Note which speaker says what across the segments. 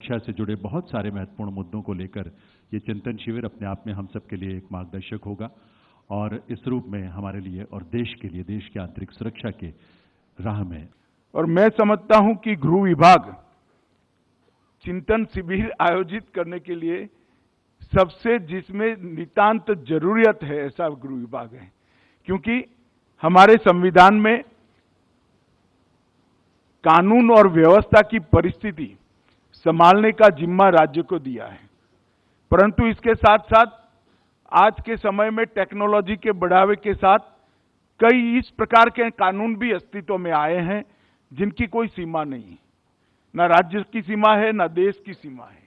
Speaker 1: सुरक्षा से जुड़े बहुत सारे महत्वपूर्ण मुद्दों को लेकर ये चिंतन शिविर अपने आप में हम सबके लिए एक मार्गदर्शक होगा और इस रूप में हमारे लिए और देश के लिए, देश की आंतरिक सुरक्षा के राह में।
Speaker 2: और मैं समझता हूं कि गृह विभाग चिंतन शिविर आयोजित करने के लिए सबसे जिसमें नितांत जरूरत है ऐसा गृह विभाग है, क्योंकि हमारे संविधान में कानून और व्यवस्था की परिस्थिति संभालने का जिम्मा राज्य को दिया है। परंतु इसके साथ साथ आज के समय में टेक्नोलॉजी के बढ़ावे के साथ कई इस प्रकार के कानून भी अस्तित्व में आए हैं जिनकी कोई सीमा नहीं है, न राज्य की सीमा है न देश की सीमा है।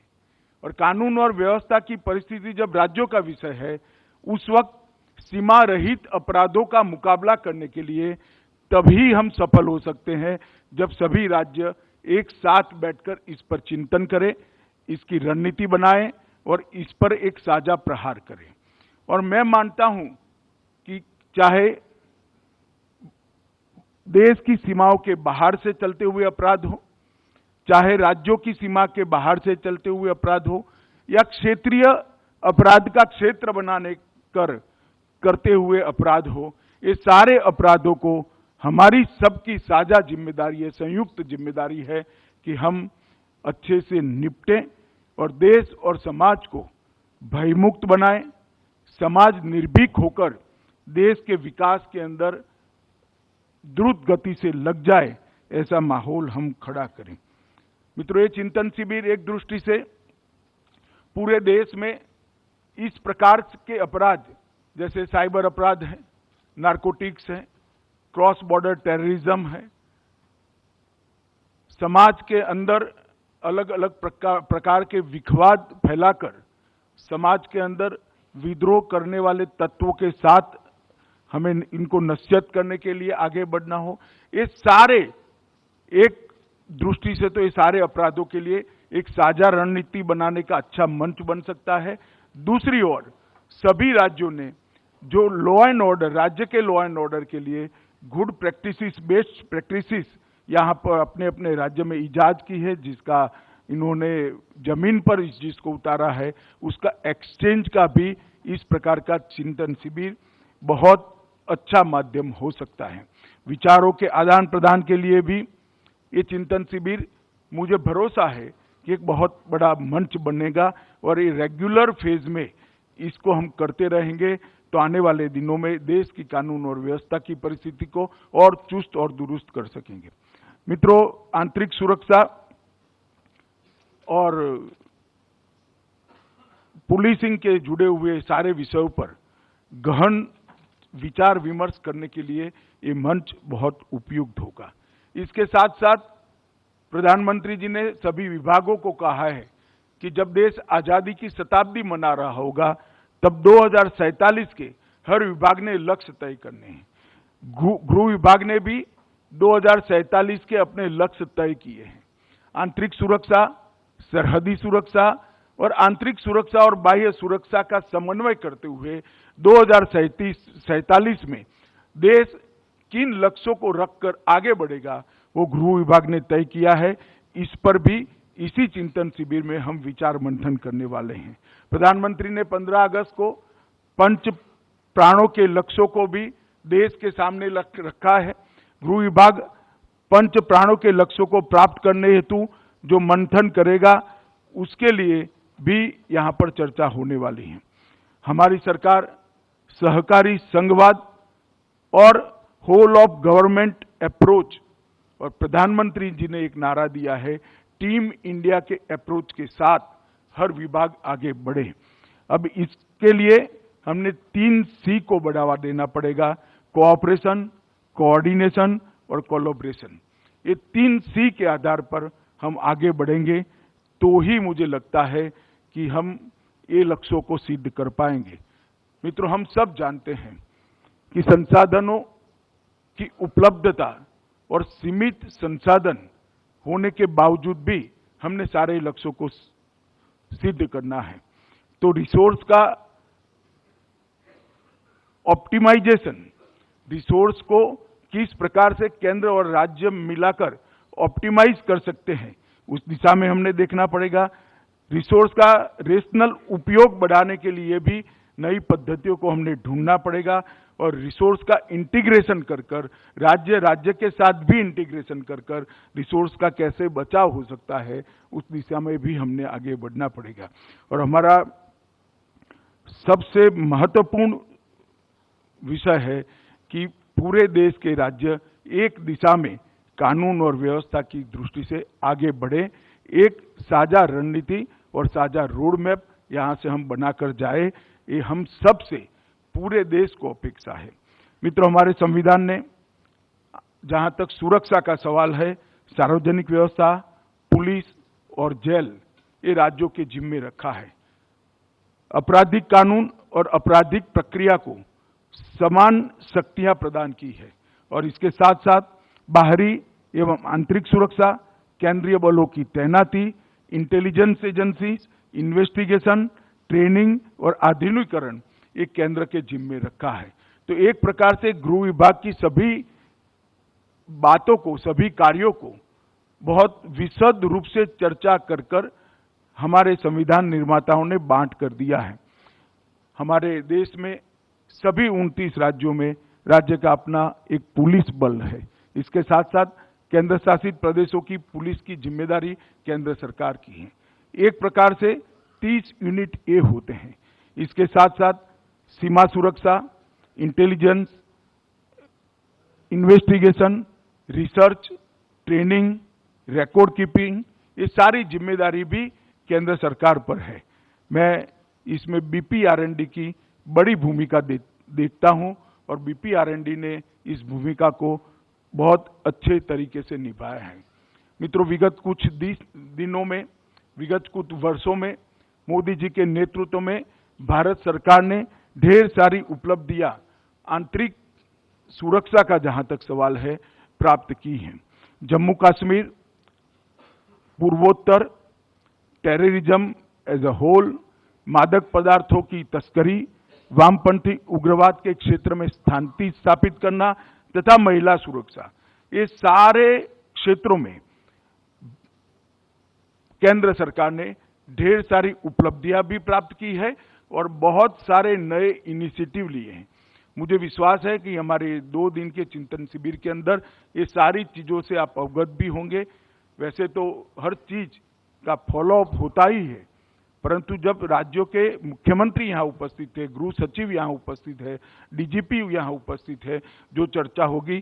Speaker 2: और कानून और व्यवस्था की परिस्थिति जब राज्यों का विषय है, उस वक्त सीमा रहित अपराधों का मुकाबला करने के लिए तभी हम सफल हो सकते हैं जब सभी राज्य एक साथ बैठकर इस पर चिंतन करें, इसकी रणनीति बनाएं और इस पर एक साझा प्रहार करें। और मैं मानता हूं कि चाहे देश की सीमाओं के बाहर से चलते हुए अपराध हो, चाहे राज्यों की सीमा के बाहर से चलते हुए अपराध हो, या क्षेत्रीय अपराध का क्षेत्र बनाने करते हुए अपराध हो, ये सारे अपराधों को हमारी सबकी साझा जिम्मेदारी है, संयुक्त जिम्मेदारी है कि हम अच्छे से निपटें और देश और समाज को भयमुक्त बनाएं, समाज निर्भीक होकर देश के विकास के अंदर द्रुत गति से लग जाए, ऐसा माहौल हम खड़ा करें। मित्रों, ये चिंतन शिविर एक दृष्टि से पूरे देश में इस प्रकार के अपराध जैसे साइबर अपराध है, नारकोटिक्स है, क्रॉस बॉर्डर टेररिज्म है, समाज के अंदर अलग अलग प्रकार के विखवाद फैलाकर समाज के अंदर विद्रोह करने वाले तत्वों के साथ हमें इनको नसीहत करने के लिए आगे बढ़ना हो, ये सारे एक दृष्टि से तो ये सारे अपराधों के लिए एक साझा रणनीति बनाने का अच्छा मंच बन सकता है। दूसरी ओर सभी राज्यों ने जो लॉ एंड ऑर्डर, राज्य के लॉ एंड ऑर्डर के लिए गुड प्रैक्टिसेस, बेस्ट प्रैक्टिसेस यहाँ पर अपने अपने राज्य में इजाद की है, जिसका इन्होंने जमीन पर जिसको उतारा है उसका एक्सचेंज का भी इस प्रकार का चिंतन शिविर बहुत अच्छा माध्यम हो सकता है। विचारों के आदान प्रदान के लिए भी ये चिंतन शिविर, मुझे भरोसा है कि एक बहुत बड़ा मंच बनेगा और ये रेगुलर फेज में इसको हम करते रहेंगे तो आने वाले दिनों में देश की कानून और व्यवस्था की परिस्थिति को और चुस्त और दुरुस्त कर सकेंगे। मित्रों, आंतरिक सुरक्षा और पुलिसिंग के जुड़े हुए सारे विषयों पर गहन विचार विमर्श करने के लिए ये मंच बहुत उपयुक्त होगा। इसके साथ साथ प्रधानमंत्री जी ने सभी विभागों को कहा है कि जब देश आजादी की शताब्दी मना रहा होगा तब 2047 के हर विभाग ने लक्ष्य तय करने हैं। गृह विभाग ने भी 2047 के अपने लक्ष्य तय किए हैं। आंतरिक सुरक्षा, सरहदी सुरक्षा और आंतरिक सुरक्षा और बाह्य सुरक्षा का समन्वय करते हुए 2047 में देश किन लक्ष्यों को रखकर आगे बढ़ेगा वो गृह विभाग ने तय किया है। इस पर भी इसी चिंतन शिविर में हम विचार मंथन करने वाले हैं। प्रधानमंत्री ने 15 अगस्त को पंच प्राणों के लक्ष्यों को भी देश के सामने रखा है। गृह विभाग पंच प्राणों के लक्ष्यों को प्राप्त करने हेतु जो मंथन करेगा उसके लिए भी यहाँ पर चर्चा होने वाली है। हमारी सरकार सहकारी संघवाद और होल ऑफ गवर्नमेंट अप्रोच, और प्रधानमंत्री जी ने एक नारा दिया है, टीम इंडिया के अप्रोच के साथ हर विभाग आगे बढ़े। अब इसके लिए हमने 3 सी को बढ़ावा देना पड़ेगा, कोऑपरेशन, कोऑर्डिनेशन और कोलैबोरेशन। ये 3 सी के आधार पर हम आगे बढ़ेंगे तो ही मुझे लगता है कि हम ये लक्ष्यों को सिद्ध कर पाएंगे। मित्रों, हम सब जानते हैं कि संसाधनों की उपलब्धता और सीमित संसाधन होने के बावजूद भी हमने सारे लक्ष्यों को सिद्ध करना है। तो रिसोर्स का ऑप्टिमाइजेशन, रिसोर्स को किस प्रकार से केंद्र और राज्य मिलाकर ऑप्टिमाइज कर सकते हैं, उस दिशा में हमने देखना पड़ेगा। रिसोर्स का रेशनल उपयोग बढ़ाने के लिए भी नई पद्धतियों को हमने ढूंढना पड़ेगा और रिसोर्स का इंटीग्रेशन कर कर राज्य के साथ भी इंटीग्रेशन कर कर रिसोर्स का कैसे बचाव हो सकता है उस दिशा में भी हमने आगे बढ़ना पड़ेगा। और हमारा सबसे महत्वपूर्ण विषय है कि पूरे देश के राज्य एक दिशा में कानून और व्यवस्था की दृष्टि से आगे बढ़े, एक साझा रणनीति और साझा रोड मैप यहाँ से हम बनाकर जाए, ये हम सब से पूरे देश को अपेक्षा है। मित्रों, हमारे संविधान ने जहां तक सुरक्षा का सवाल है, सार्वजनिक व्यवस्था, पुलिस और जेल ये राज्यों के जिम्मे रखा है। आपराधिक कानून और आपराधिक प्रक्रिया को समान शक्तियां प्रदान की है और इसके साथ साथ बाहरी एवं आंतरिक सुरक्षा, केंद्रीय बलों की तैनाती, इंटेलिजेंस एजेंसी, इन्वेस्टिगेशन, ट्रेनिंग और आधुनिकीकरण एक केंद्र के जिम्मे रखा है। तो एक प्रकार से गृह विभाग की सभी बातों को, सभी कार्यों को बहुत विशद रूप से चर्चा कर कर हमारे संविधान निर्माताओं ने बांट कर दिया है। हमारे देश में सभी 29 राज्यों में राज्य का अपना एक पुलिस बल है। इसके साथ साथ केंद्र शासित प्रदेशों की पुलिस की जिम्मेदारी केंद्र सरकार की है। एक प्रकार से 30 यूनिट ए होते हैं। इसके साथ साथ सीमा सुरक्षा, intelligence, investigation, research, training, record keeping, ये सारी जिम्मेदारी भी केंद्र सरकार पर है। मैं इसमें बीपीआरएनडी की बड़ी भूमिका देखता हूं और बीपीआरएनडी ने इस भूमिका को बहुत अच्छे तरीके से निभाया है। मित्रों, विगत कुछ वर्षों में मोदी जी के नेतृत्व में भारत सरकार ने ढेर सारी उपलब्धियां आंतरिक सुरक्षा का जहां तक सवाल है प्राप्त की हैं। जम्मू कश्मीर, पूर्वोत्तर, टेररिज्म एज अ होल, मादक पदार्थों की तस्करी, वामपंथी उग्रवाद के क्षेत्र में शांति स्थापित करना तथा महिला सुरक्षा, ये सारे क्षेत्रों में केंद्र सरकार ने ढेर सारी उपलब्धियां भी प्राप्त की है और बहुत सारे नए इनिशिएटिव लिए हैं। मुझे विश्वास है कि हमारे 2 दिन के चिंतन शिविर के अंदर ये सारी चीजों से आप अवगत भी होंगे। वैसे तो हर चीज का फॉलोअप होता ही है, परंतु जब राज्यों के मुख्यमंत्री यहाँ उपस्थित है, गृह सचिव यहाँ उपस्थित है, डीजीपी यहाँ उपस्थित है, जो चर्चा होगी